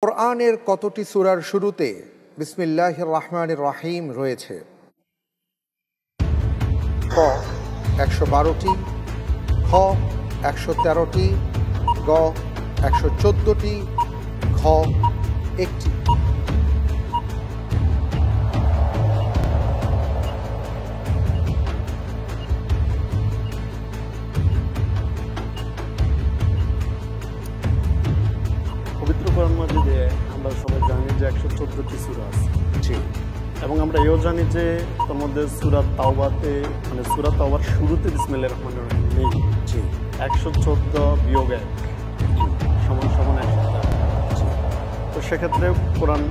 কোরআনের কতটি সূরার শুরুতে বিসমিল্লাহির রহমানির রহিম রয়েছে? ক ১১২টি, খ ১১৩টি, গ ১১৪টি, ঘ ১টি। পবিত্র কোরআন মাজিদে আমরা সবাই জানি যে ১১৪টি সূরা আছে। জি। এবং আমরা এও জানি যে তার মধ্যে সূরা তাওবাতে মানে সূরা তাওবার শুরুতে বিসমিল্লাহির রহমানির রহিম নেই। জি। ১১৪ বিয়োগ ১ সমান সমান ১১৩। তো সেক্ষেত্রে কোরআন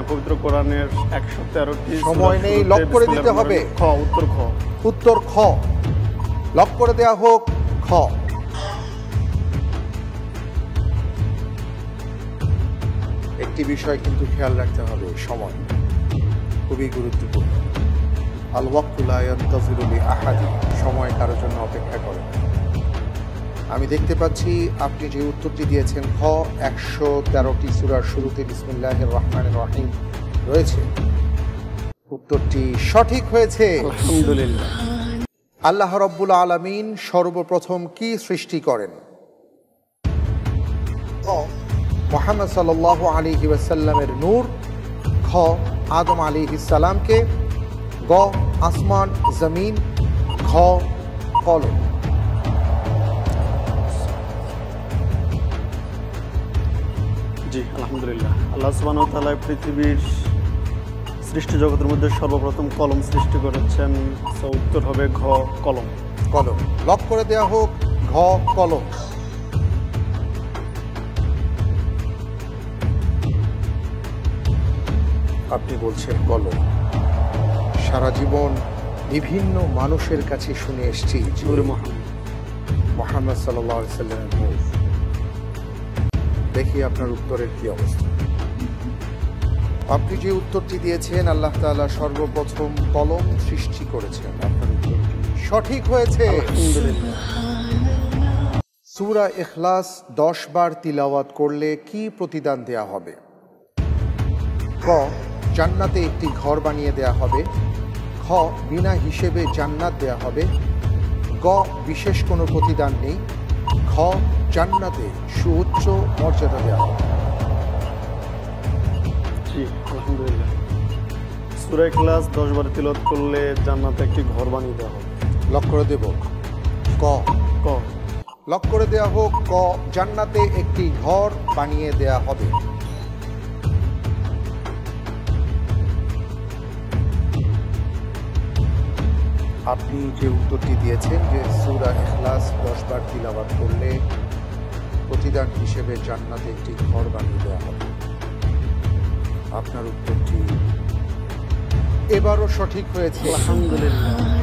পবিত্র কোরআনের ১১৩টি সময় নেই, লক করে দিতে হবে। খ উত্তর খ। উত্তর খ লক করে দেয়া হোক। খ একটি বিষয় কিন্তু খেয়াল রাখতে হবে, সময় খুবই গুরুত্বপূর্ণ। আল ওয়াক্তু লা ইয়ানতাযিরু লিআহাদিন, সময় কারোর জন্য অপেক্ষা করে না। আমি দেখতে পাচ্ছি আপনি যে উত্তরটি দিয়েছেন খ ১১৩টি সূরার শুরুতে বিসমিল্লাহির রহমানির রহিম রয়েছে, উত্তরটি সঠিক হয়েছে। আলহামদুলিল্লাহ। আল্লাহ রাব্বুল আলামিন সর্বপ্রথম কি সৃষ্টি করেন? ক মুহাম্মদ সাল্লাল্লাহু আলাইহি ওয়াসাল্লামের নূর, খ আদম আলাইহিস সালামকে, গ আসমান জমিন, ঘ কলম। জি আলহামদুলিল্লাহ। আল্লাহ সুবহানাহু ওয়া তাআলা পৃথিবীর সৃষ্টি জগতের মধ্যে সর্বপ্রথম কলম সৃষ্টি করেছেন। তো উত্তর হবে ঘ কলম। কলম লক করে দেয়া হোক। ঘ কলম। আপনি বলছেন কলম। সারা জীবন বিভিন্ন মানুষের কাছে শুনে এসেছি নূরে মুহাম্মদ। মুহাম্মদ সাল্লাল্লাহু আলাইহি সাল্লামের নূর। দেখি আপনার উত্তরের কি অবস্থা। আপনি যে উত্তরটি দিয়েছেন আল্লাহ তাআলা সর্বপ্রথম কলম সৃষ্টি করেছেন, আপনার উত্তরটি সঠিক হয়েছে। আলহামদুলিল্লাহ। সূরা ইখলাস 10 বার তিলাওয়াত করলে কি প্রতিদান দেয়া হবে? ক জান্নাতে একটি ঘর বানিয়ে দেয়া হবে, খ বিনা হিসেবে জান্নাত দেয়া হবে, গ বিশেষ কোনো প্রতিদান নেই, খ জান্নাতে সুউচ্চ মর্যাদা দেয়া হবে। জি আলহামদুলিল্লাহ। সূরা ইখলাস 10 বার তিলাওয়াত করলে জান্নাতে একটি ঘর বানিয়ে দেওয়া হবে। লক করে দেব। ক ক লক করে দেয়া হোক। ক জান্নাতে একটি ঘর বানিয়ে দেয়া হবে। আপনি যে উত্তরটি দিয়েছেন যে সূরা ইখলাস 10 বার তিলাওয়াত করলে প্রতিদান হিসেবে জান্নাতে একটি ঘর বানিয়ে দেওয়া হবে, আপনার উত্তরটি এবারও সঠিক হয়েছে। আলহামদুলিল্লাহ।